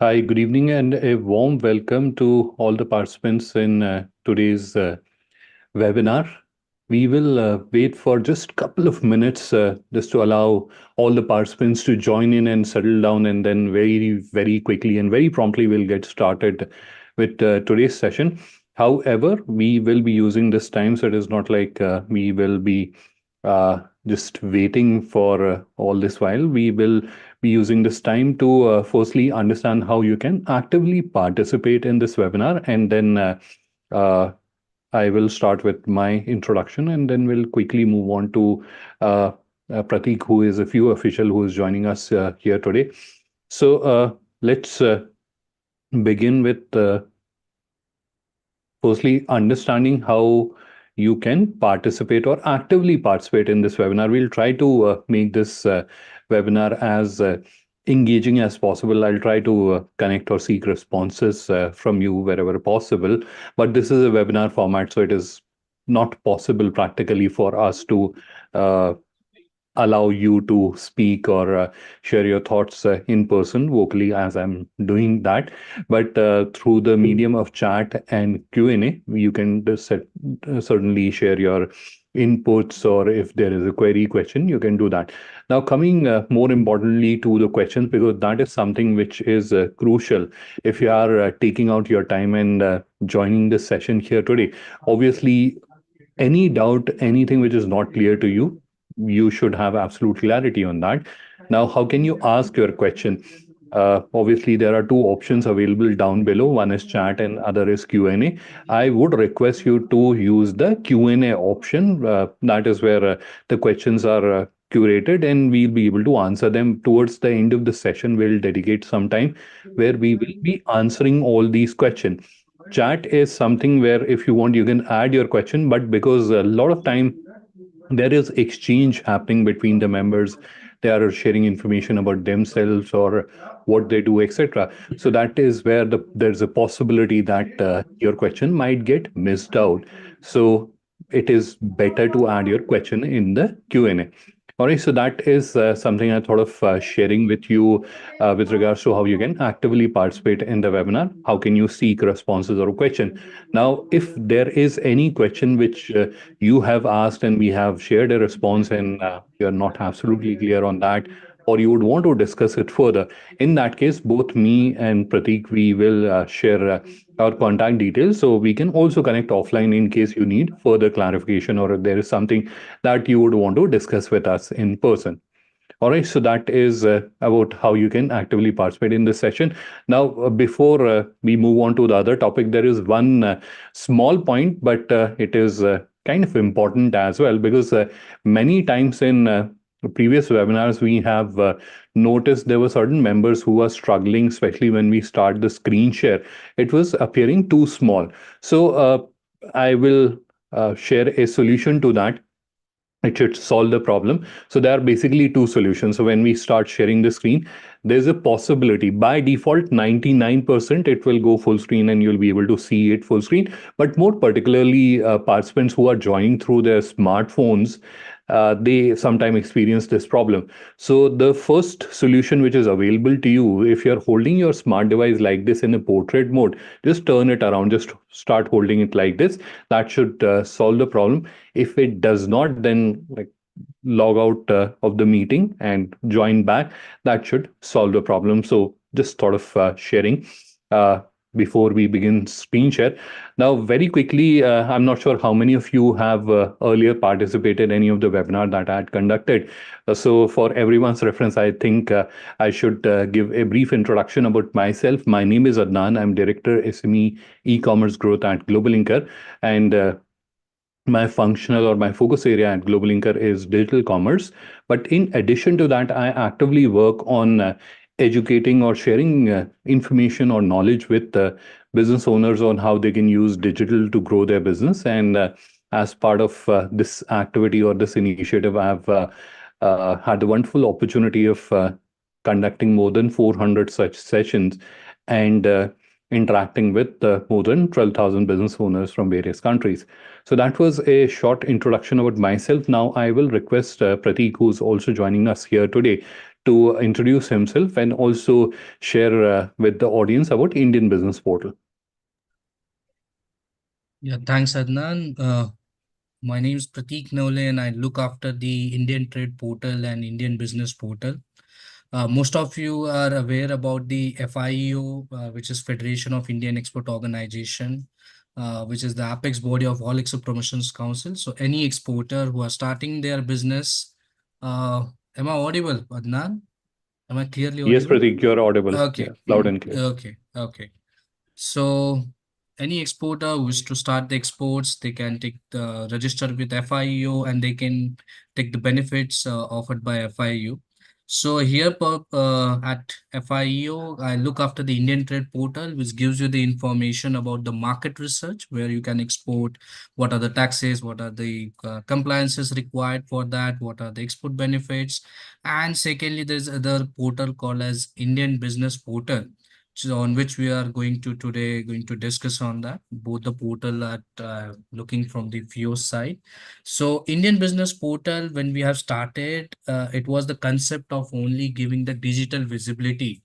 Hi, good evening, and a warm welcome to all the participants in today's webinar. We will wait for just a couple of minutes just to allow all the participants to join in and settle down, and then very quickly and very promptly we'll get started with today's session. However, we will be using this time, so it is not like we will be just waiting for all this while. We will be using this time to firstly understand how you can actively participate in this webinar, and then uh, I will start with my introduction, and then we'll quickly move on to Pratik, who is a few official who is joining us here today. So let's begin with firstly understanding how you can participate or actively participate in this webinar. We'll try to make this webinar as engaging as possible. I'll try to connect or seek responses from you wherever possible. But this is a webinar format, so it is not possible practically for us to uh, allow you to speak or share your thoughts in person vocally as I'm doing that. But through the medium of chat and Q&A, you can certainly share your inputs, or if there is a question, you can do that. Now, coming more importantly to the questions, because that is something which is crucial. If you are taking out your time and joining this session here today, obviously any doubt, anything which is not clear to you, you should have absolute clarity on that. Now, how can you ask your question? Obviously, there are two options available down below. One is chat and other is Q&A. I would request you to use the Q&A option. That is where the questions are curated, and we'll be able to answer them towards the end of the session. We'll dedicate some time where we will be answering all these questions. Chat is something where if you want, you can add your question, but because a lot of time there is exchange happening between the members, they are sharing information about themselves or what they do, etc. So that is where there's a possibility that your question might get missed out. So it is better to add your question in the Q&A. All right, so that is something I thought of sharing with you with regards to how you can actively participate in the webinar. How can you seek responses or a question? Now, if there is any question which you have asked and we have shared a response, and you're not absolutely clear on that, or you would want to discuss it further, in that case, both me and Pratik, we will share our contact details, so we can also connect offline in case you need further clarification, or if there is something that you would want to discuss with us in person. All right, so that is about how you can actively participate in this session. Now, before we move on to the other topic, there is one small point, but it is kind of important as well, because many times in previous webinars, we have noticed there were certain members who are struggling, especially when we start the screen share. It was appearing too small. So I will share a solution to that. It should solve the problem. So there are basically two solutions. So when we start sharing the screen, there's a possibility by default 99% it will go full screen and you'll be able to see it full screen. But more particularly, participants who are joining through their smartphones, they sometimes experience this problem. So the first solution which is available to you, if you're holding your smart device like this in a portrait mode, just turn it around, just start holding it like this. That should solve the problem. If it does not, then like log out of the meeting and join back. That should solve the problem. So just sort of sharing uh, before we begin screen share. Now, very quickly, I'm not sure how many of you have earlier participated in any of the webinar that I had conducted. So for everyone's reference, I think I should give a brief introduction about myself. My name is Adnan. I'm Director SME E-commerce Growth at Global Inker, and my functional or my focus area at Global Inker is digital commerce. But in addition to that, I actively work on educating or sharing information or knowledge with business owners on how they can use digital to grow their business. And as part of this activity or this initiative, I have had the wonderful opportunity of conducting more than 400 such sessions and interacting with more than 12,000 business owners from various countries. So that was a short introduction about myself. Now I will request Pratik, who's also joining us here today, to introduce himself and also share with the audience about Indian Business Portal. Yeah, thanks, Adnan. My name is Prateek Nole, and I look after the Indian Trade Portal and Indian Business Portal. Most of you are aware about the FIEO, which is Federation of Indian Export Organization, which is the apex body of all export promotions council. So any exporter who are starting their business, uh, am I audible, Adnan? Am I clearly Yes, audible? Pratik, you're audible. Okay. Yeah, loud and clear. Okay. Okay. So any exporter who wish to start the exports, they can take the register with FIU and they can take the benefits offered by FIU. So here at FIU, I look after the Indian Trade Portal, which gives you the information about the market research, where you can export, what are the taxes, what are the compliances required for that, what are the export benefits. And secondly, there's other portal called as Indian Business Portal, so on which we are going to today going to discuss on that, both the portal at looking from the FIO side. So Indian Business Portal, when we have started, it was the concept of only giving the digital visibility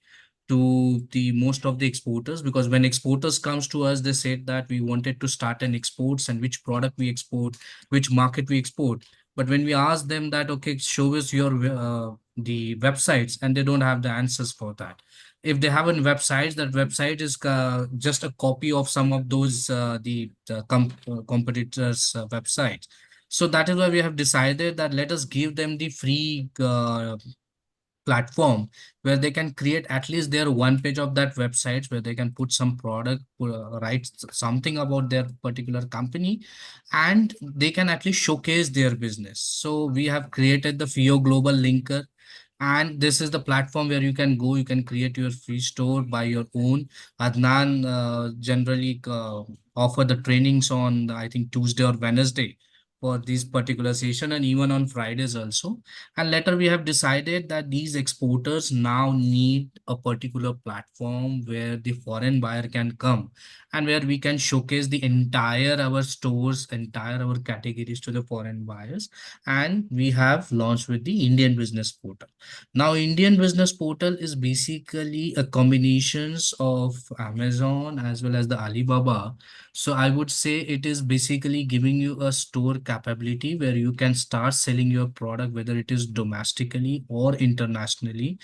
to the most of the exporters, because when exporters comes to us, they said that we wanted to start an exports and which product we export, which market we export. But when we ask them that, okay, show us your the websites, and they don't have the answers for that. If they have a website, that website is just a copy of some of those competitors websites. So that is why we have decided that let us give them the free platform where they can create at least their one page of that website, where they can put some product, write something about their particular company, and they can at least showcase their business. So we have created the FIO Global Linker, and this is the platform where you can go, you can create your free store by your own. Adnan generally offer the trainings on, I think, Tuesday or Wednesday for this particular session, and even on Fridays also. And later we have decided that these exporters now need a particular platform where the foreign buyer can come and where we can showcase the entire our stores, entire our categories to the foreign buyers. And we have launched with the Indian Business Portal. Now, Indian Business Portal is basically a combinations of Amazon as well as the Alibaba. So I would say it is basically giving you a store capability where you can start selling your product, whether it is domestically or internationally,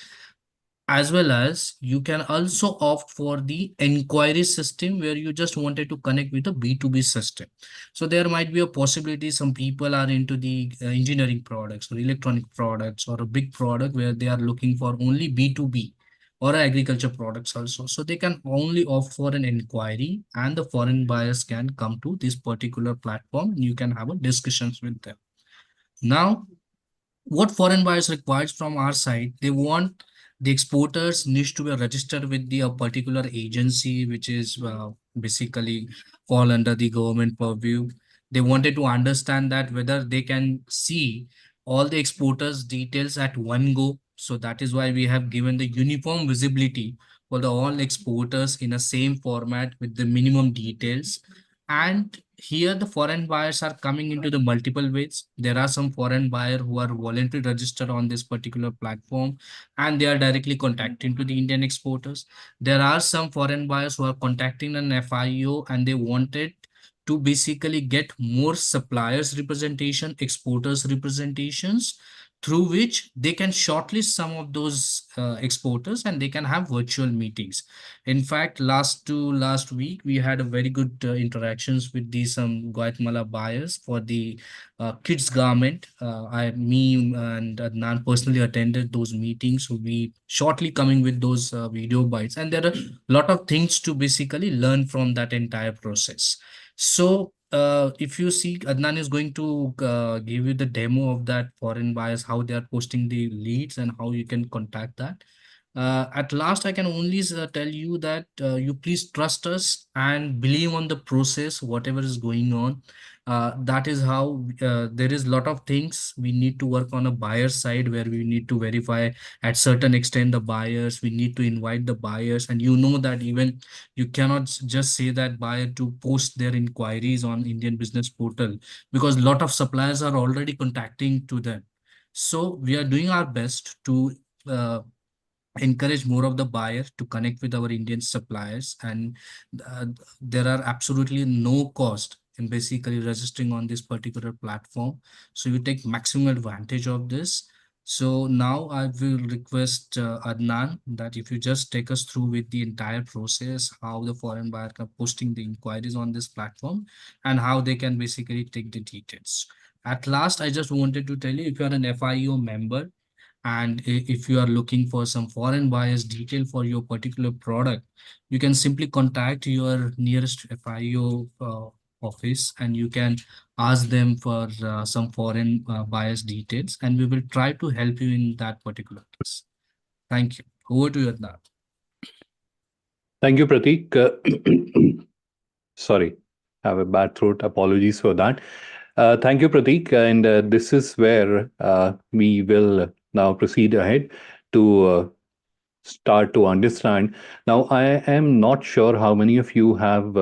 as well as you can also opt for the inquiry system where you just wanted to connect with a B2B system. So there might be a possibility some people are into the engineering products or electronic products or a big product where they are looking for only B2B or agriculture products also. So they can only opt for an inquiry, and the foreign buyers can come to this particular platform and you can have a discussions with them. Now, what foreign buyers requires from our side, they want the exporters needs to be registered with the particular agency, which is basically fall under the government purview. They wanted to understand that whether they can see all the exporters details at one go. So that is why we have given the uniform visibility for the all exporters in a same format with the minimum details. And here the foreign buyers are coming into the multiple ways. There are some foreign buyer who are voluntarily registered on this particular platform and they are directly contacting to the Indian exporters. There are some foreign buyers who are contacting an FIO and they wanted to basically get more suppliers representation, exporters representations, through which they can shortlist some of those exporters and they can have virtual meetings. In fact, last week we had a very good interactions with these some Guatemala buyers for the kids garment. Me and Adnan personally attended those meetings. So we shortly coming with those video bites, and there are a lot of things to basically learn from that entire process. So if you see, Adnan is going to give you the demo of that foreign buyers, how they are posting the leads and how you can contact that. At last, I can only tell you that you please trust us and believe on the process, whatever is going on. That is how there is a lot of things we need to work on a buyer side where we need to verify at certain extent the buyers. We need to invite the buyers, and you know that even you cannot just say that buyer to post their inquiries on Indian Business Portal, because a lot of suppliers are already contacting to them. So we are doing our best to uh, encourage more of the buyer to connect with our Indian suppliers, and uh, there are absolutely no cost in basically registering on this particular platform. So you take maximum advantage of this. So now I will request Adnan that if you just take us through with the entire process, how the foreign buyer are posting the inquiries on this platform and how they can basically take the details. At last, I just wanted to tell you, if you are an FIO member, and if you are looking for some foreign buyers detail for your particular product, you can simply contact your nearest FIO office, and you can ask them for some foreign buyers details, and we will try to help you in that particular case. Thank you. Over to you, Adnan. Thank you, Pratik. Sorry, have a bad throat. Apologies for that. Thank you, Pratik. And this is where we will now proceed ahead to start to understand. Now, I am not sure how many of you have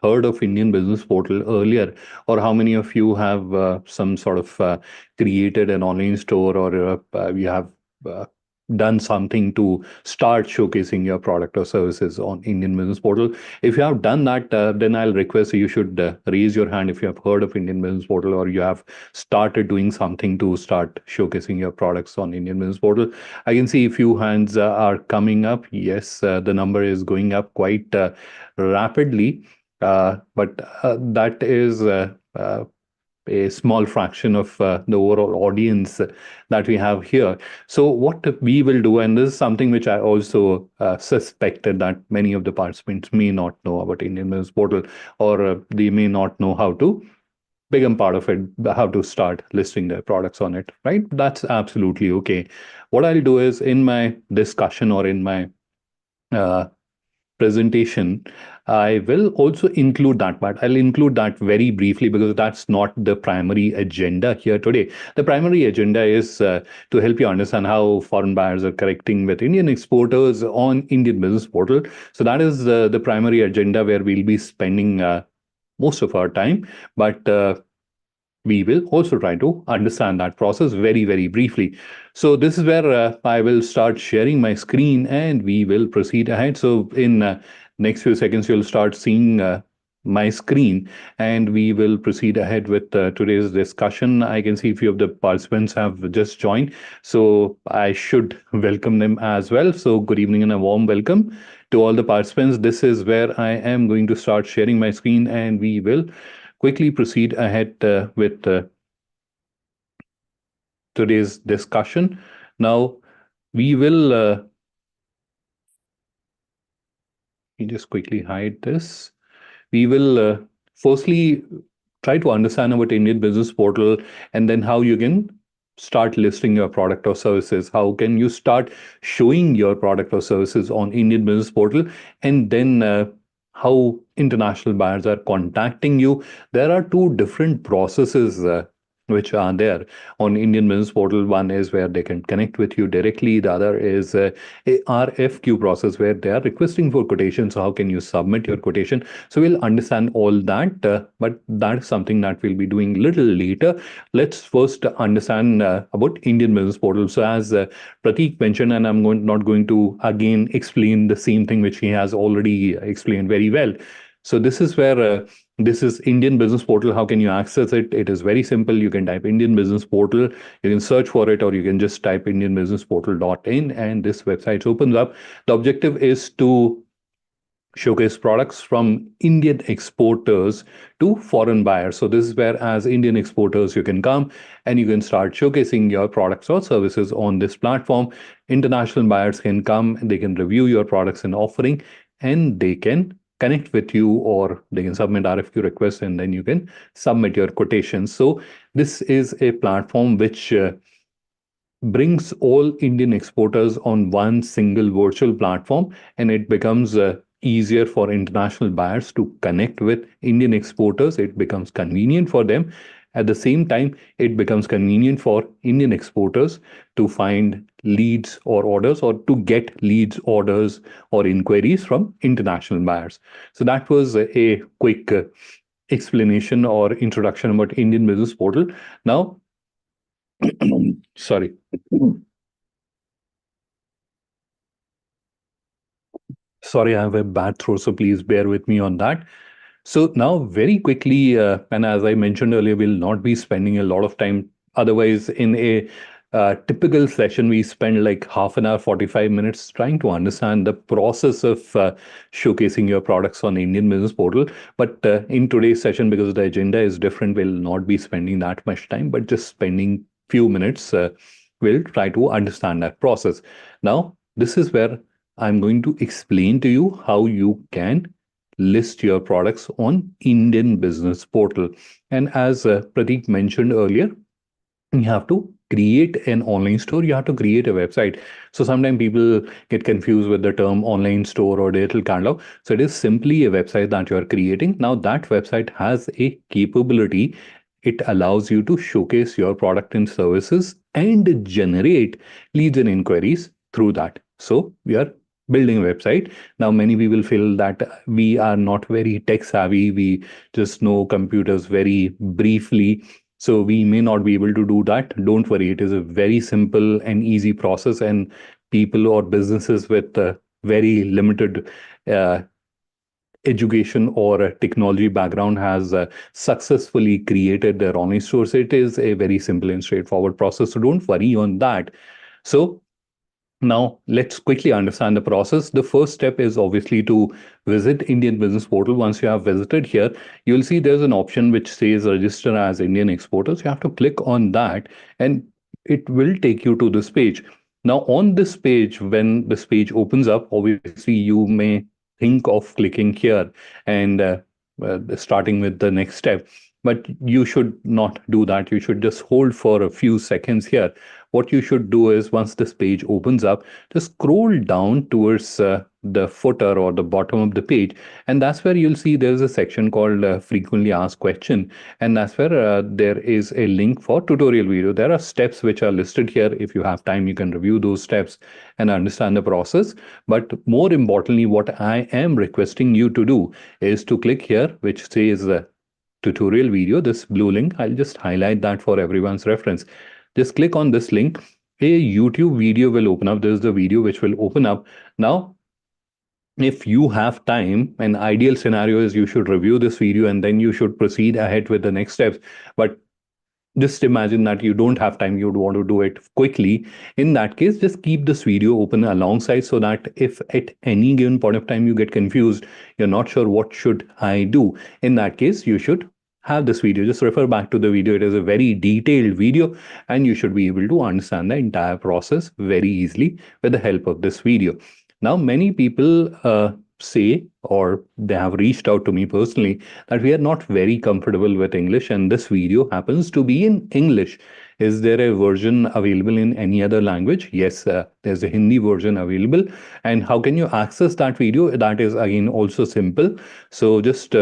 heard of Indian Business Portal earlier, or how many of you have some sort of created an online store, or you have uh, done something to start showcasing your product or services on Indian Business Portal. If you have done that, then I'll request you should raise your hand if you have heard of Indian Business Portal, or you have started doing something to start showcasing your products on Indian Business Portal. I can see a few hands are coming up. Yes, the number is going up quite rapidly, but that is a small fraction of the overall audience that we have here. So what we will do, and this is something which I also suspected that many of the participants may not know about Indian Business Portal, or they may not know how to become part of it, how to start listing their products on it, right? That's absolutely okay. What I'll do is, in my discussion or in my uh, presentation, I will also include that part. I'll include that very briefly because that's not the primary agenda here today. The primary agenda is to help you understand how foreign buyers are connecting with Indian exporters on Indian Business Portal. So that is the primary agenda where we'll be spending most of our time. But we will also try to understand that process very, very briefly. So this is where I will start sharing my screen and we will proceed ahead. So in next few seconds, you'll start seeing my screen and we will proceed ahead with today's discussion. I can see a few of the participants have just joined, so I should welcome them as well. So good evening and a warm welcome to all the participants. This is where I am going to start sharing my screen and we will quickly proceed ahead with today's discussion. Now, we will let me just quickly hide this. We will firstly try to understand about Indian Business Portal, and then how you can start listing your product or services. How can you start showing your product or services on Indian Business Portal, and then how international buyers are contacting you. There are two different processes which are there on Indian Business Portal. One is where they can connect with you directly. The other is a RFQ process where they are requesting for quotations. So how can you submit your quotation? So we'll understand all that, but that's something that we'll be doing little later. Let's first understand about Indian Business Portal. So as Pratik mentioned, and not going to again explain the same thing which he has already explained very well. So this is where this is Indian Business Portal. How can you access it? It is very simple. You can type Indian Business Portal, you can search for it, or you can just type indianbusinessportal.in and this website opens up. The objective is to showcase products from Indian exporters to foreign buyers. So this is where, as Indian exporters, you can come and you can start showcasing your products or services on this platform. International buyers can come, they can review your products and offering, and they can connect with you, or they can submit RFQ requests, and then you can submit your quotations. So this is a platform which brings all Indian exporters on one single virtual platform, and it becomes easier for international buyers to connect with Indian exporters. It becomes convenient for them. At the same time, it becomes convenient for Indian exporters to find leads or orders, or to get leads, orders, or inquiries from international buyers. So that was a quick explanation or introduction about Indian Business Portal. Now, sorry. Sorry, I have a bad throat, so please bear with me on that. So now, very quickly, and as I mentioned earlier, we'll not be spending a lot of time. Otherwise, in a typical session, we spend like half an hour, 45 minutes trying to understand the process of showcasing your products on Indian Business Portal. But in today's session, because the agenda is different, we'll not be spending that much time, but just spending few minutes, we'll try to understand that process. Now, this is where I'm going to explain to you how you can list your products on Indian Business Portal. And as Prateek mentioned earlier, you have to create an online store, you have to create a website. So sometimes people get confused with the term online store or digital catalog. So it is simply a website that you are creating. Now that website has a capability. It allows you to showcase your product and services and generate leads and inquiries through that. So we are building a website. Now many people feel that we are not very tech savvy, we just know computers very briefly, so we may not be able to do that. Don't worry, it is a very simple and easy process, and people or businesses with very limited uh, education or a technology background has successfully created their online stores. It is a very simple and straightforward process, so don't worry on that. So now, let's quickly understand the process. The first step is obviously to visit Indian Business Portal. Once you have visited here, you'll see there's an option which says register as Indian exporters. You have to click on that and it will take you to this page. Now, on this page, when this page opens up, obviously you may think of clicking here and starting with the next step. But you should not do that. You should just hold for a few seconds here. What you should do is once this page opens up, just scroll down towards the footer or the bottom of the page, and that's where you'll see there's a section called frequently asked question, and that's where there is a link for tutorial video. There are steps which are listed here. If you have time, you can review those steps and understand the process. But more importantly, what I am requesting you to do is to click here which says tutorial video, this blue link. I'll just highlight that for everyone's reference. Just click on this link. A YouTube video will open up. There's the video which will open up. Now, if you have time, an ideal scenario is you should review this video and then you should proceed ahead with the next steps. But just imagine that you don't have time, you'd want to do it quickly. In that case, just keep this video open alongside so that if at any given point of time you get confused, you're not sure what should I do. In that case, you should have this video. Just refer back to the video. It is a very detailed video and you should be able to understand the entire process very easily with the help of this video. Now, many people say, or they have reached out to me personally, that we are not very comfortable with English and this video happens to be in English. Is there a version available in any other language? Yes, there's a Hindi version available. And how can you access that video? That is again also simple. So just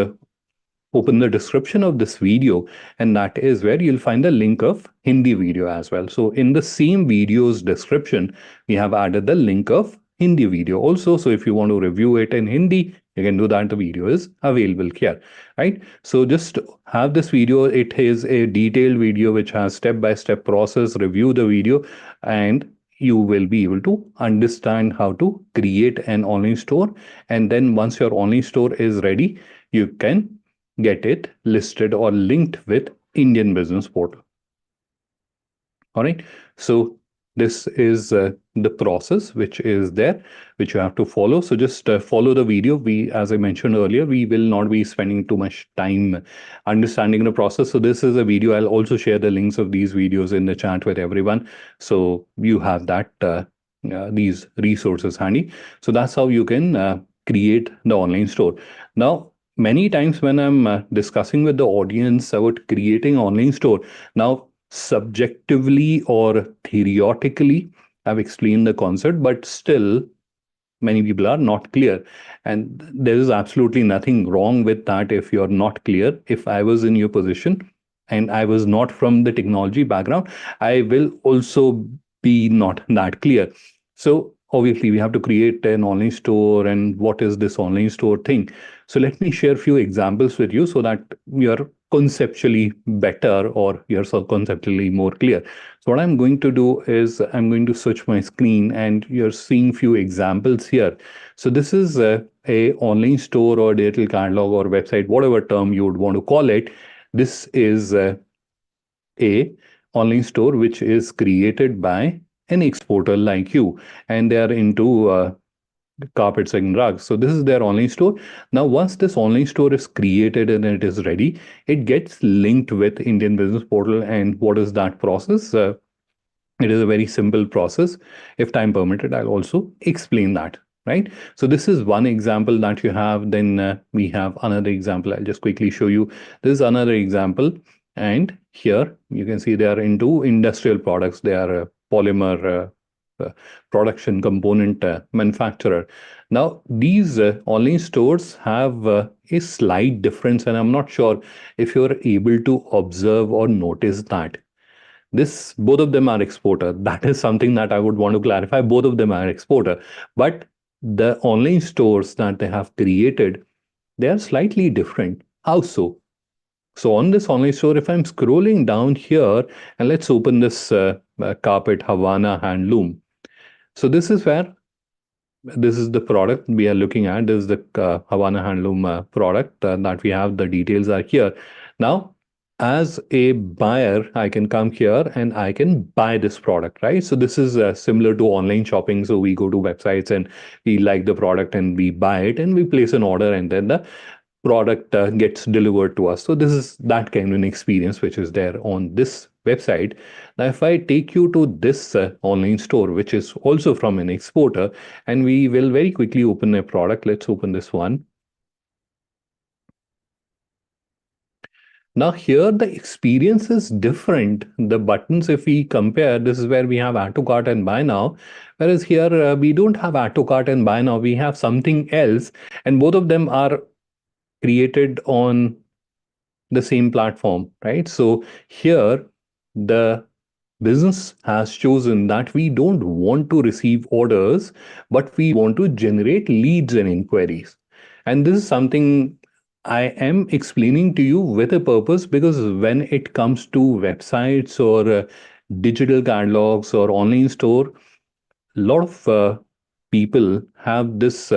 open the description of this video, and that is where you'll find the link of Hindi video as well. So in the same video's description, we have added the link of Hindi video also. So if you want to review it in Hindi, you can do that. The video is available here, right? So just have this video. It is a detailed video which has step-by-step process. Review the video and you will be able to understand how to create an online store. And then once your online store is ready, you can get it listed or linked with Indian Business Portal. All right. So this is the process which is there, which you have to follow. So just follow the video. We, as I mentioned earlier, we will not be spending too much time understanding the process. So this is a video. I'll also share the links of these videos in the chat with everyone. So you have that these resources handy. So that's how you can create the online store. Now, many times when I'm discussing with the audience about creating an online store, now subjectively or theoretically, I've explained the concept, but still many people are not clear. And there is absolutely nothing wrong with that if you're not clear. If I was in your position and I was not from the technology background, I will also be not that clear. So obviously we have to create an online store, and what is this online store thing? So let me share a few examples with you so that you're conceptually better, or you're so conceptually more clear. So what I'm going to do is I'm going to switch my screen, and you're seeing few examples here. So this is a online store or digital catalog or website, whatever term you would want to call it. This is a online store which is created by an exporter like you, and they are into carpets and rugs. So this is their online store. Now, once this online store is created and it is ready, it gets linked with Indian Business Portal. And what is that process? It is a very simple process. If time permitted, I'll also explain that. Right. So this is one example that you have. Then we have another example. I'll just quickly show you. This is another example. And here you can see they are into industrial products. They are a polymer production component manufacturer. Now, these online stores have a slight difference, and I'm not sure if you're able to observe or notice that. This both of them are exporter. That is something that I would want to clarify. Both of them are exporter, but the online stores that they have created, they are slightly different. How so? So on this online store, if I'm scrolling down here, and let's open this carpet Havana handloom. So this is the product we are looking at. This is the Havana handloom product that we have. The details are here. Now, as a buyer, I can come here and I can buy this product, right? So this is similar to online shopping. So we go to websites and we like the product and we buy it and we place an order, and then the product gets delivered to us. So this is that kind of an experience which is there on this website. Now, if I take you to this online store, which is also from an exporter, and we will very quickly open a product. Let's open this one. Now here the experience is different. The buttons, if we compare, this is where we have add to cart and buy now. Whereas here we don't have add to cart and buy now. We have something else, and both of them are created on the same platform, right? So here the business has chosen that we don't want to receive orders, but we want to generate leads and inquiries. And this is something I am explaining to you with a purpose, because when it comes to websites or digital catalogs or online store, a lot of people have this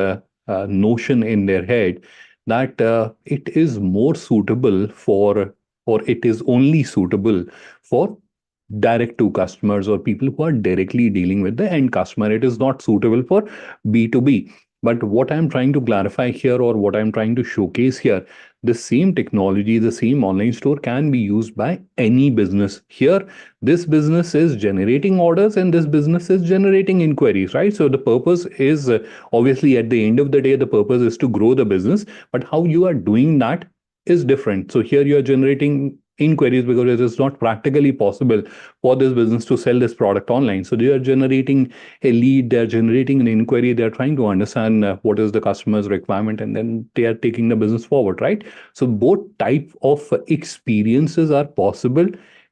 notion in their head that it is more suitable for, or it is only suitable for direct to customers or people who are directly dealing with the end customer. It is not suitable for B2B. But what I'm trying to clarify here, or what I'm trying to showcase here, the same technology, the same online store can be used by any business. Here, this business is generating orders and this business is generating inquiries, right? So the purpose is obviously at the end of the day, the purpose is to grow the business, but how you are doing that is different. So here you are generating inquiries because it is not practically possible for this business to sell this product online. So they are generating a lead, they're generating an inquiry, they're trying to understand what is the customer's requirement, and then they are taking the business forward, right? So both type of experiences are possible.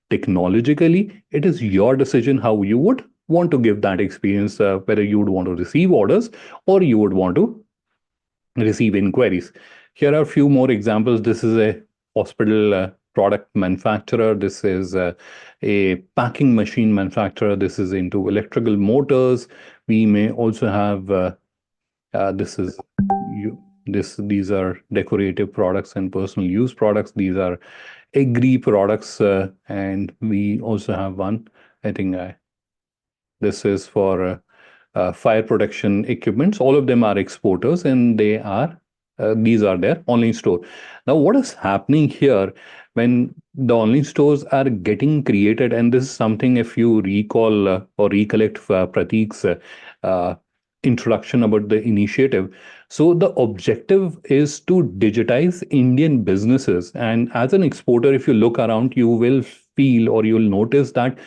Technologically, it is your decision how you would want to give that experience, whether you would want to receive orders or you would want to receive inquiries. Here are a few more examples. This is a hospital product manufacturer. This is a packing machine manufacturer. This is into electrical motors. We may also have this is these are decorative products and personal use products. These are agri products, and we also have one. I think this is for fire protection equipments. All of them are exporters, and they are these are their online store. Now, what is happening here when the online stores are getting created? And this is something, if you recall or recollect Pratik's introduction about the initiative. So the objective is to digitize Indian businesses. And as an exporter, if you look around, you will feel or you will notice that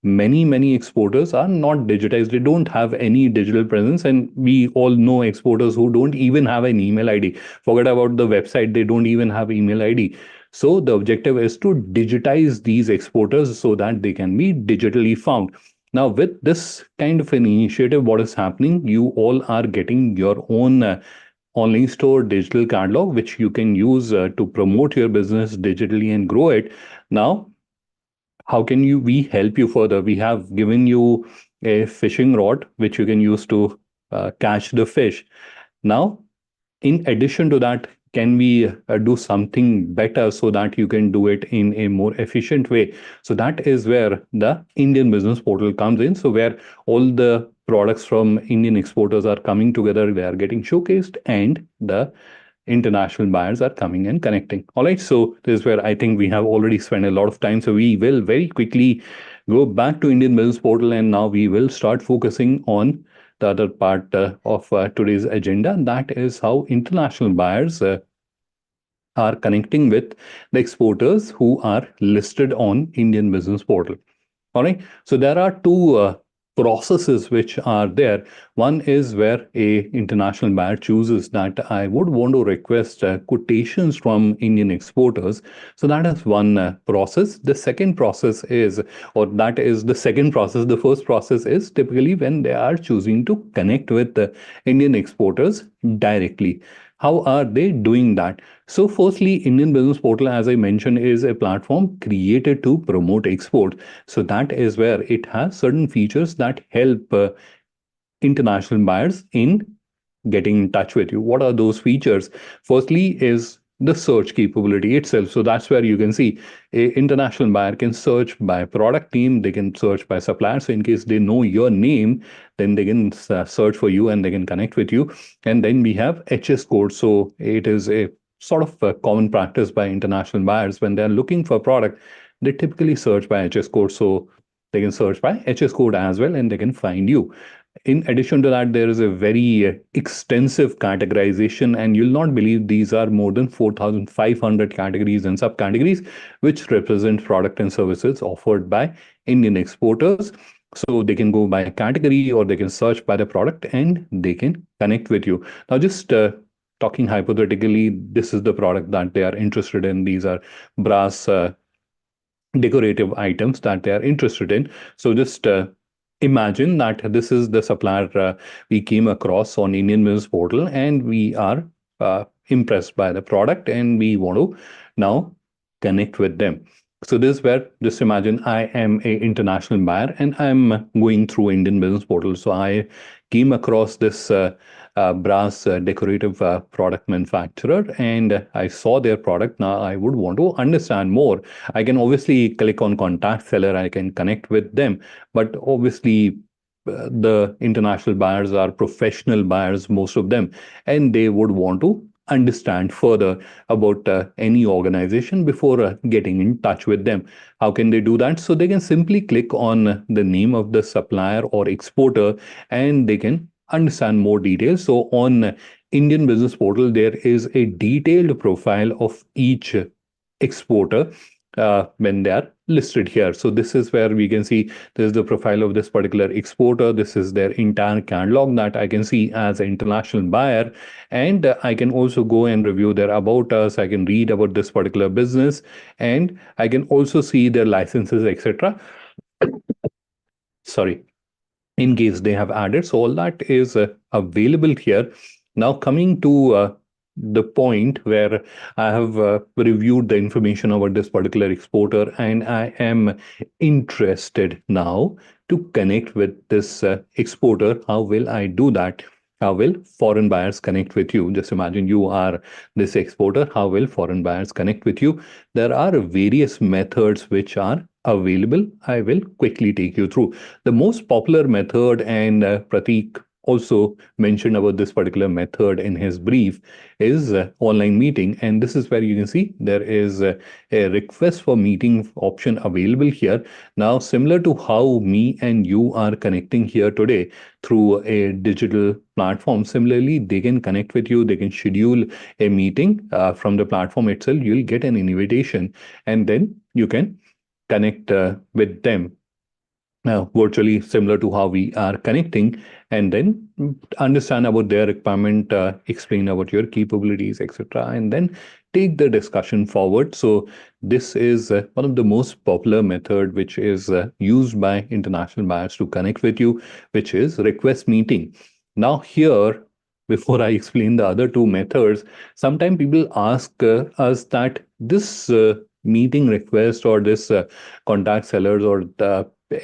many exporters are not digitized. They don't have any digital presence, and we all know exporters who don't even have an email ID. Forget about the website, they don't even have email ID. So the objective is to digitize these exporters so that they can be digitally found. Now, with this kind of an initiative, what is happening, you all are getting your own online store, digital catalog, which you can use to promote your business digitally and grow it. Now, how can you we help you further? We have given you a fishing rod which you can use to catch the fish. Now, in addition to that, can we do something better so that you can do it in a more efficient way? So that is where the Indian business portal comes in. So where all the products from Indian exporters are coming together, they are getting showcased, and the international buyers are coming and connecting. All right. So this is where I think we have already spent a lot of time. So we will very quickly go back to Indian business portal, and now we will start focusing on the other part of today's agenda. That is how international buyers are connecting with the exporters who are listed on Indian business portal. All right. So there are two processes which are there. One is where a international buyer chooses that I would want to request quotations from Indian exporters. So that is one process. The second process is, or that is the second process. The first process is typically when they are choosing to connect with Indian exporters directly. How are they doing that? So, firstly, Indian Business Portal, as I mentioned, is a platform created to promote export. So that is where it has certain features that help international buyers in getting in touch with you. What are those features? Firstly is the search capability itself. So that's where you can see a international buyer can search by product name, they can search by supplier. So in case they know your name, then they can search for you and they can connect with you. And then we have HS code. So it is a sort of a common practice by international buyers when they're looking for a product, they typically search by HS code. So they can search by HS code as well and they can find you. In addition to that, there is a very extensive categorization, and you'll not believe these are more than 4,500 categories and subcategories, which represent product and services offered by Indian exporters. So they can go by category or they can search by the product and they can connect with you. Now, just talking hypothetically, this is the product that they are interested in. These are brass decorative items that they are interested in. So just imagine that this is the supplier we came across on Indian Business Portal, and we are impressed by the product, and we want to now connect with them. So this is where, just imagine I am a international buyer and I'm going through Indian Business Portal. So I came across this brass decorative product manufacturer, and I saw their product. Now I would want to understand more. I can obviously click on contact seller, I can connect with them, but obviously the international buyers are professional buyers, most of them, and they would want to understand further about any organization before getting in touch with them. How can they do that? So they can simply click on the name of the supplier or exporter and they can understand more details. So on Indian Business Portal, there is a detailed profile of each exporter when they are listed here. So this is where we can see this is the profile of this particular exporter. This is their entire catalog that I can see as an international buyer. And I can also go and review their about us. I can read about this particular business and I can also see their licenses, etc. Sorry, in case they have added. So all that is available here. Now coming to the point where I have reviewed the information about this particular exporter and I am interested now to connect with this exporter. How will I do that? How will foreign buyers connect with you? Just imagine you are this exporter. How will foreign buyers connect with you? There are various methods which are available. I will quickly take you through. The most popular method, and Pratik also mentioned about this particular method in his brief, is online meeting. And this is where you can see there is a request for meeting option available here. Now, similar to how me and you are connecting here today through a digital platform, similarly, they can connect with you. They can schedule a meeting from the platform itself. You'll get an invitation and then you can connect with them virtually, similar to how we are connecting, and then understand about their requirement, explain about your capabilities, etc., and then take the discussion forward. So this is one of the most popular method which is used by international buyers to connect with you, which is request meeting. Now here before I explain the other two methods, sometimes people ask us that this meeting request or this contact sellers or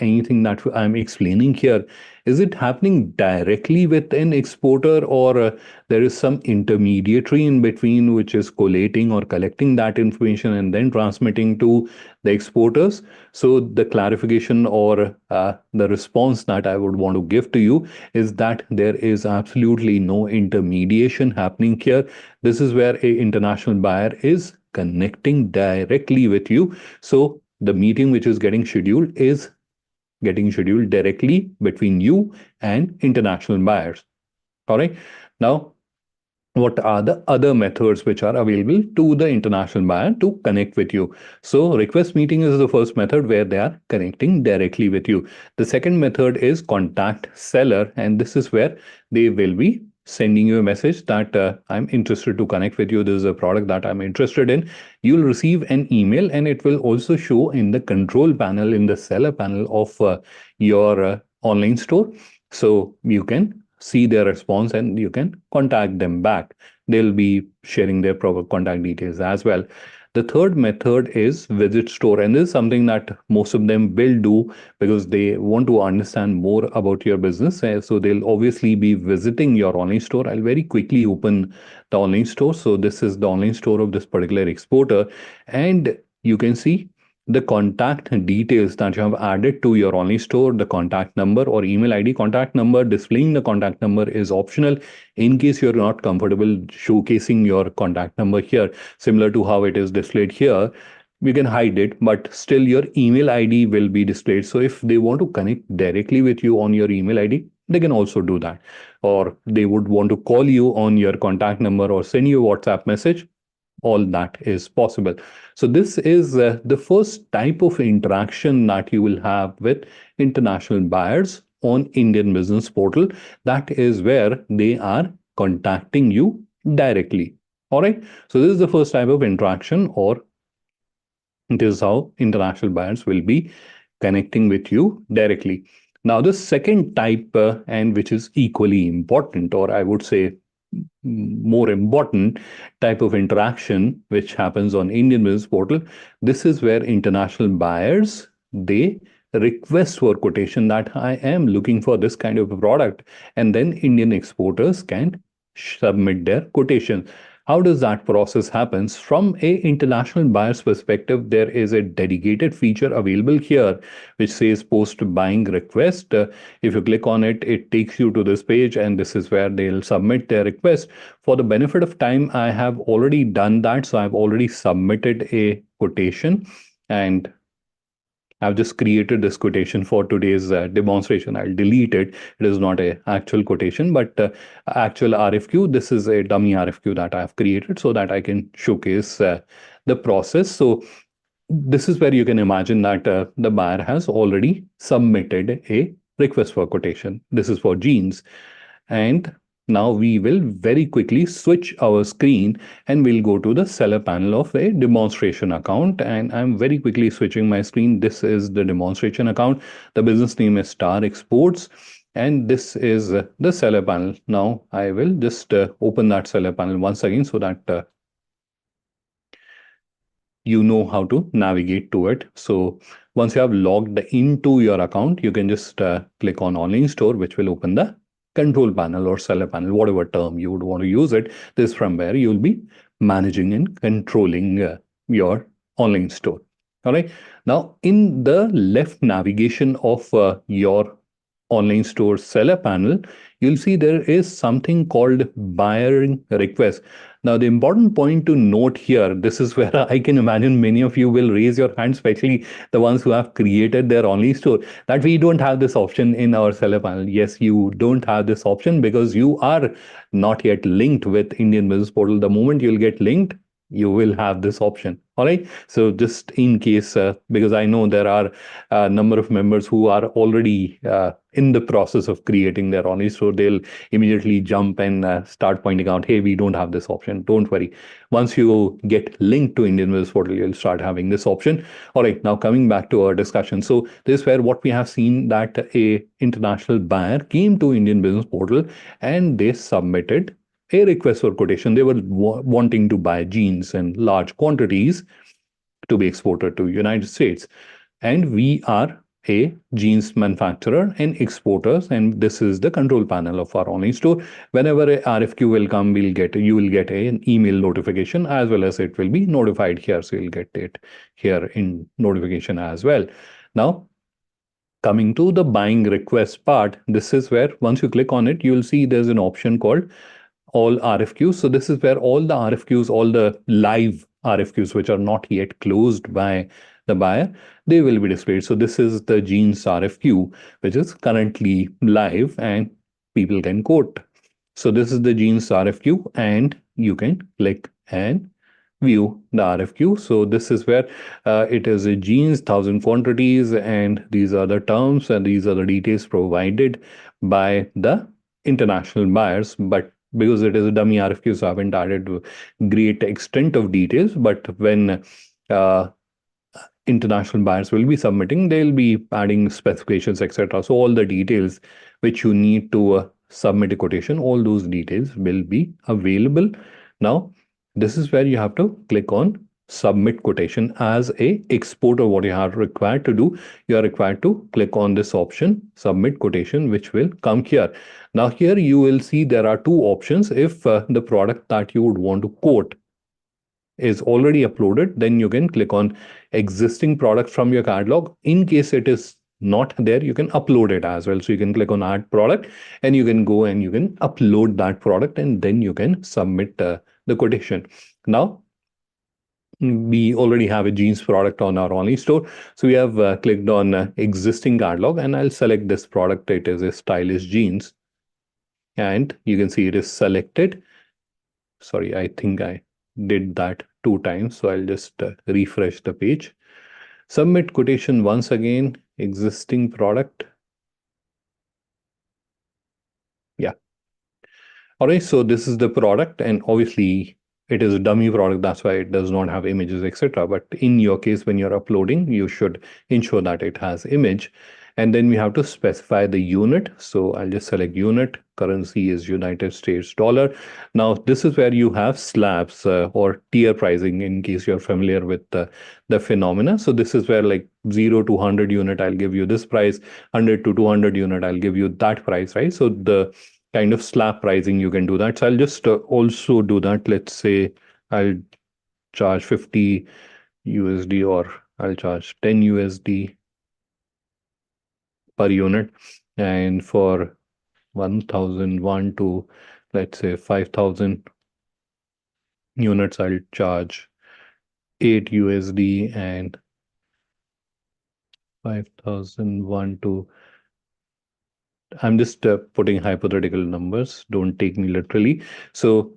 anything that I'm explaining here, is it happening directly with an exporter, or there is some intermediary in between which is collating or collecting that information and then transmitting to the exporters? So the clarification or the response that I would want to give to you is that there is absolutely no intermediation happening here. This is where a international buyer is connecting directly with you. So the meeting which is getting scheduled directly between you and international buyers. All right. Now, what are the other methods which are available to the international buyer to connect with you? So request meeting is the first method where they are connecting directly with you. The second method is contact seller, and this is where they will be sending you a message that I'm interested to connect with you. This is a product that I'm interested in. You'll receive an email, and it will also show in the control panel, in the seller panel of your online store. So you can see their response and you can contact them back. They'll be sharing their proper contact details as well. The third method is visit store, and this is something that most of them will do because they want to understand more about your business. So they'll obviously be visiting your online store. I'll very quickly open the online store. So this is the online store of this particular exporter, and you can see the contact details that you have added to your online store. The contact number or email ID. Contact number, displaying the contact number is optional in case you're not comfortable showcasing your contact number here, similar to how it is displayed here. You can hide it, but still your email ID will be displayed. So if they want to connect directly with you on your email ID, they can also do that. Or they would want to call you on your contact number or send you a WhatsApp message, all that is possible. So this is the first type of interaction that you will have with international buyers on Indian Business Portal. That is where they are contacting you directly. All right. So this is the first type of interaction, or this is how international buyers will be connecting with you directly. Now, the second type, and which is equally important, or I would say more important type of interaction which happens on Indian Business Portal. This is where international buyers, they request for quotation that I am looking for this kind of a product, and then Indian exporters can submit their quotation. How does that process happens? From a international buyer's perspective, there is a dedicated feature available here which says post buying request. If you click on it, it takes you to this page, and this is where they'll submit their request. For the benefit of time, I have already done that. So I've already submitted a quotation, and I've just created this quotation for today's demonstration. I'll delete it. It is not a actual quotation, but actual RFQ. This is a dummy RFQ that I have created so that I can showcase the process. So this is where you can imagine that the buyer has already submitted a request for quotation. This is for jeans. And now we will very quickly switch our screen and we'll go to the seller panel of a demonstration account. And I'm very quickly switching my screen. This is the demonstration account. The business name is Star Exports. And this is the seller panel. Now I will just open that seller panel once again so that you know how to navigate to it. So once you have logged into your account, you can just click on online store, which will open the control panel or seller panel, whatever term you would want to use it. This is from where you'll be managing and controlling your online store. All right. Now, in the left navigation of your online store seller panel, you'll see there is something called buyer request. Now, the important point to note here, this is where I can imagine many of you will raise your hand, especially the ones who have created their online store, that we don't have this option in our seller panel. Yes, you don't have this option because you are not yet linked with Indian Business Portal. The moment you'll get linked, you will have this option. All right. So just in case, because I know there are a number of members who are already in the process of creating their Oni, so they'll immediately jump and start pointing out, hey, we don't have this option. Don't worry. Once you get linked to Indian Business Portal, you'll start having this option. All right. Now coming back to our discussion. So this is where what we have seen that a international buyer came to Indian Business Portal and they submitted a request for quotation. They were wanting to buy jeans in large quantities to be exported to United States. And we are a jeans manufacturer and exporters, and this is the control panel of our online store. Whenever a RFQ will come, you will get an email notification as well as it will be notified here. So you'll get it here in notification as well. Now, coming to the buying request part, this is where once you click on it, you'll see there's an option called all RFQs. So this is where all the RFQs, all the live RFQs, which are not yet closed by the buyer, they will be displayed. So this is the jeans RFQ, which is currently live and people can quote. So this is the jeans RFQ and you can click and view the RFQ. So this is where it is a jeans, 1,000 quantities, and these are the terms and these are the details provided by the international buyers. But because it is a dummy RFQ, so I haven't added great extent of details. But when uh, international buyers will be submitting, they'll be adding specifications, etc. So all the details which you need to submit a quotation, all those details will be available. Now, this is where you have to click on submit quotation. As a exporter, what you are required to do, you are required to click on this option, submit quotation, which will come here. Now here you will see there are two options. If the product that you would want to quote is already uploaded, then you can click on existing product from your catalog. In case it is not there, you can upload it as well. So you can click on add product and you can go and you can upload that product and then you can submit the quotation. Now, we already have a jeans product on our online store. So we have clicked on existing catalog and I'll select this product. It is a stylish jeans and you can see it is selected. Sorry, I think I did that 2 times. So I'll just refresh the page. Submit quotation once again, existing product. Yeah. All right, so this is the product, and obviously it is a dummy product. That's why it does not have images, etc. But in your case, when you're uploading, you should ensure that it has image. And then we have to specify the unit. So I'll just select unit. Currency is United States dollar. Now, this is where you have slabs or tier pricing in case you're familiar with the phenomena. So this is where like 0 to 100 unit, I'll give you this price, 100 to 200 unit, I'll give you that price, right? So the kind of slab pricing you can do that. So I'll just also do that. Let's say I'll charge 50 USD or I'll charge 10 USD per unit. And for 1001 to let's say 5000 units, I'll charge 8 USD, and 5001 to, I'm just putting hypothetical numbers. Don't take me literally. So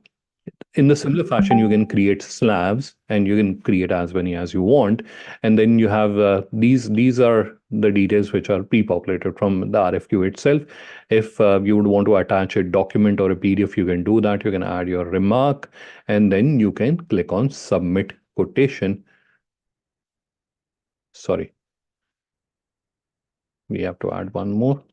in the similar fashion, you can create slabs and you can create as many as you want. And then you have these are the details which are pre-populated from the RFQ itself. If you would want to attach a document or a PDF, you can do that. You can add your remark and then you can click on submit quotation. Sorry, we have to add one more.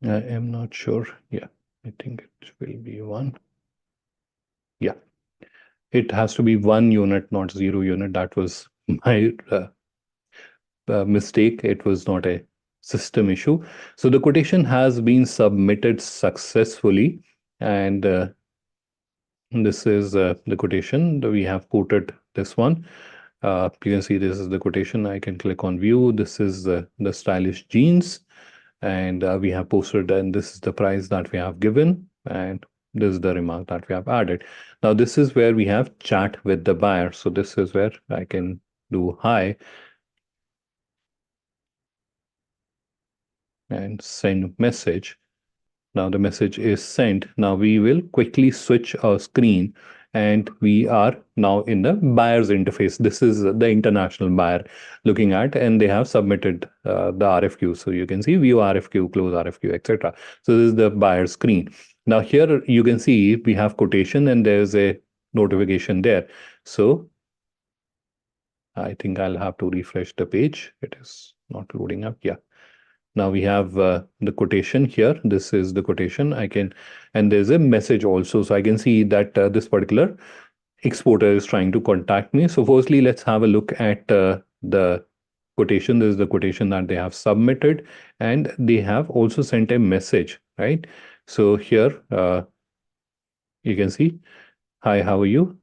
I am not sure. Yeah. I think it will be one. Yeah, it has to be 1 unit, not 0 unit. That was my mistake. It was not a system issue. So the quotation has been submitted successfully, and this is the quotation. We have quoted this one. You can see this is the quotation. I can click on view. This is the stylish jeans, and we have posted, and this is the price that we have given, and this is the remark that we have added. Now, this is where we have chat with the buyer. So this is where I can do hi and send message. Now the message is sent. Now we will quickly switch our screen and we are now in the buyer's interface. This is the international buyer looking at, and they have submitted the RFQ. So you can see view RFQ, close RFQ, etc. So this is the buyer screen. Now here you can see we have quotation and there's a notification there. So I think I'll have to refresh the page. It is not loading up. Yeah. Now we have the quotation here. This is the quotation. I can, and there's a message also. So I can see that this particular exporter is trying to contact me. So firstly, let's have a look at the quotation. This is the quotation that they have submitted, and they have also sent a message, right? So here you can see, hi, how are you?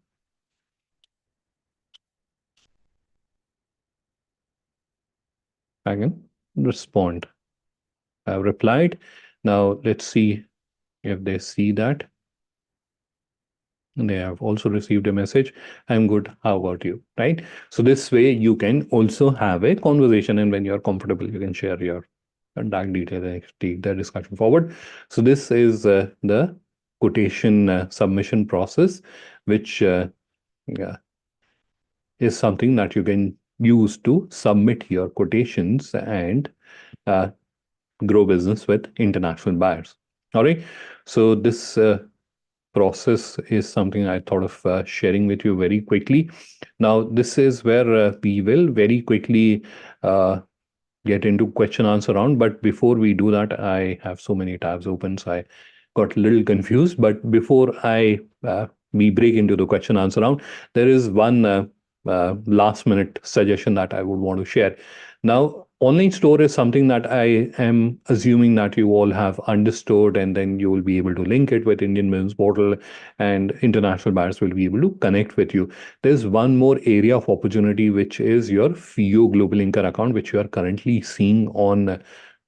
I can respond. I've replied. Now let's see if they see that. They have also received a message. I'm good. How about you? Right. So this way you can also have a conversation, and when you're comfortable, you can share your dark details and take the discussion forward. So this is the quotation submission process, which yeah, is something that you can use to submit your quotations and uh, grow business with international buyers. All right. So this process is something I thought of sharing with you very quickly. Now, this is where we will very quickly uh, get into question answer round. But before we do that, I have so many tabs open, so I got a little confused. But before I we break into the question answer round, there is one last minute suggestion that I would want to share. Now, online store is something that I am assuming that you all have understood, and then you will be able to link it with Indian Business Portal, and international buyers will be able to connect with you. There's one more area of opportunity, which is your FIO Global Linker account, which you are currently seeing on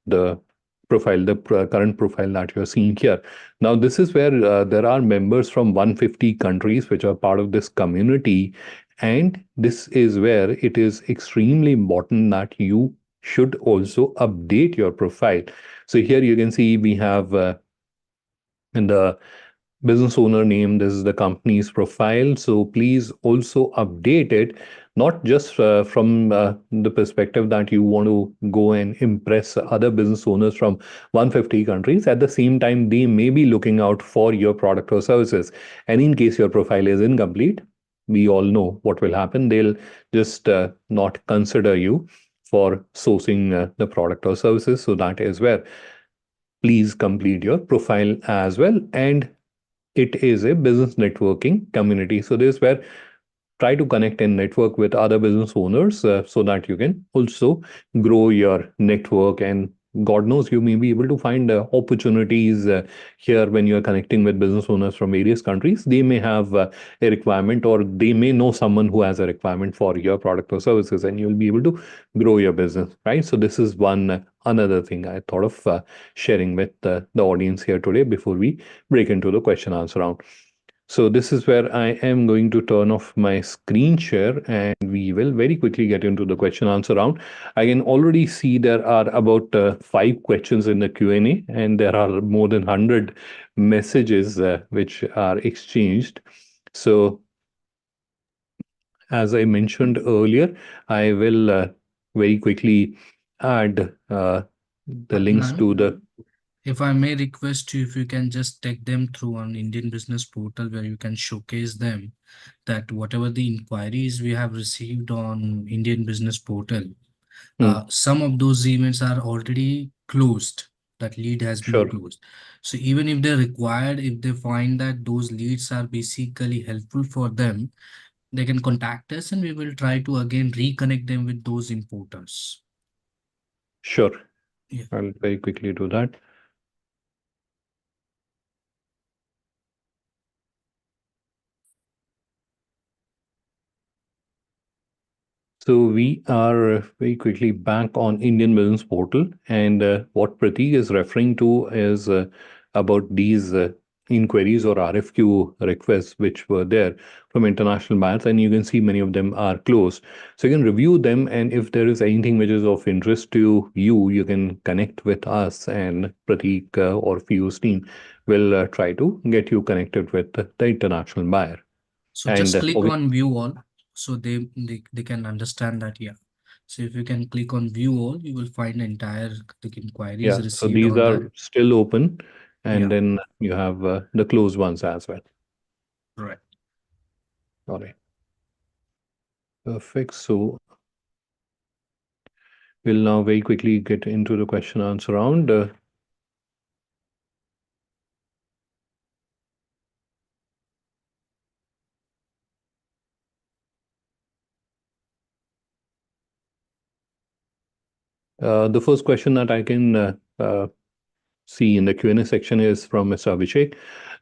the profile, the current profile that you're seeing here. Now, this is where there are members from 150 countries which are part of this community. And this is where it is extremely important that you should also update your profile. So here you can see we have in the business owner name, this is the company's profile. So please also update it, not just from the perspective that you want to go and impress other business owners from 150 countries. At the same time, they may be looking out for your product or services. And in case your profile is incomplete, we all know what will happen. They'll just not consider you for sourcing the product or services. So that is where please complete your profile as well. And it is a business networking community. So this is where try to connect and network with other business owners so that you can also grow your network. And God knows you may be able to find opportunities here when you are connecting with business owners from various countries. They may have a requirement, or they may know someone who has a requirement for your product or services, and you'll be able to grow your business, right? So this is one another thing I thought of sharing with the audience here today before we break into the question answer round. So this is where I am going to turn off my screen share, and we will very quickly get into the question answer round. I can already see there are about 5 questions in the Q&A, and there are more than 100 messages which are exchanged. So as I mentioned earlier, I will very quickly add the links Adnan, to the. if I may request you, if you can just take them through an Indian business portal where you can showcase them, that whatever the inquiries we have received on Indian business portal, Hmm. some of those events are already closed. that lead has been Sure. closed. So even if they're required, if they find that those leads are basically helpful for them, they can contact us and we will try to again reconnect them with those importers. Sure. Yeah. I'll very quickly do that. So we are very quickly back on Indian Business Portal, and what Pratik is referring to is about these inquiries or RFQ requests which were there from international buyers, and you can see many of them are closed. So you can review them, and if there is anything which is of interest to you, you can connect with us, and Pratik or Fio's team will try to get you connected with the international buyer. So And just click obviously, on view all so they can understand that, yeah. So if you can click on view all, you will find the entire the inquiries yeah, so received these on that. are still open, and Yeah, then you have the closed ones as well. right. All right, perfect. So we'll now very quickly get into the question answer round. The first question that I can see in the Q&A section is from Mr. Abhishek.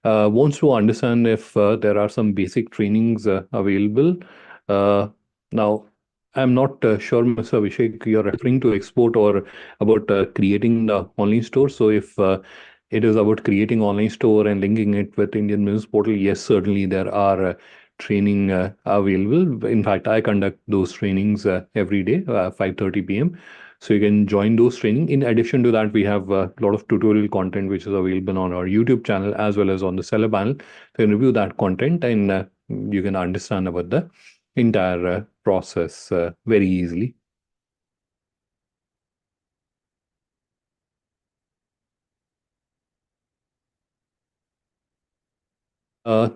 Wants to understand if there are some basic trainings available. Uh, Now, I'm not sure, Mr. Abhishek, you're referring to export or about creating the online store. So if it is about creating online store and linking it with Indian Business Portal, yes, certainly there are training available. In fact, I conduct those trainings every day, 5:30 p.m. So you can join those training. In addition to that, we have a lot of tutorial content which is available on our YouTube channel as well as on the seller panel. So you can review that content and you can understand about the entire process very easily.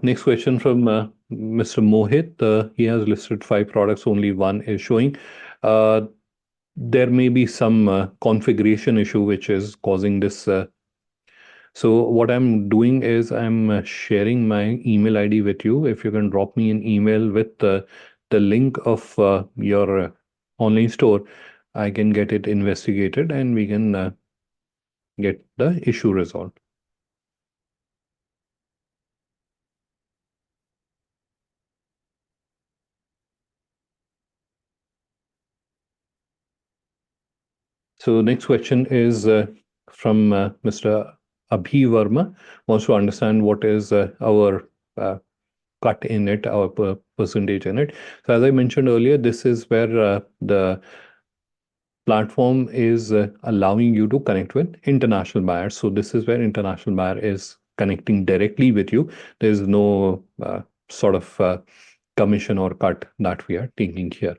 Next question from Mr. Mohit. He has listed 5 products, only one is showing. Uh, there may be some configuration issue which is causing this. So what I'm doing is I'm sharing my email ID with you. If you can drop me an email with the link of your online store, I can get it investigated and we can get the issue resolved. So next question is from Mr. Abhi Verma. Wants to understand what is our cut in it, our percentage in it. So as I mentioned earlier, this is where the platform is allowing you to connect with international buyers. So this is where international buyer is connecting directly with you. There is no sort of commission or cut that we are taking here.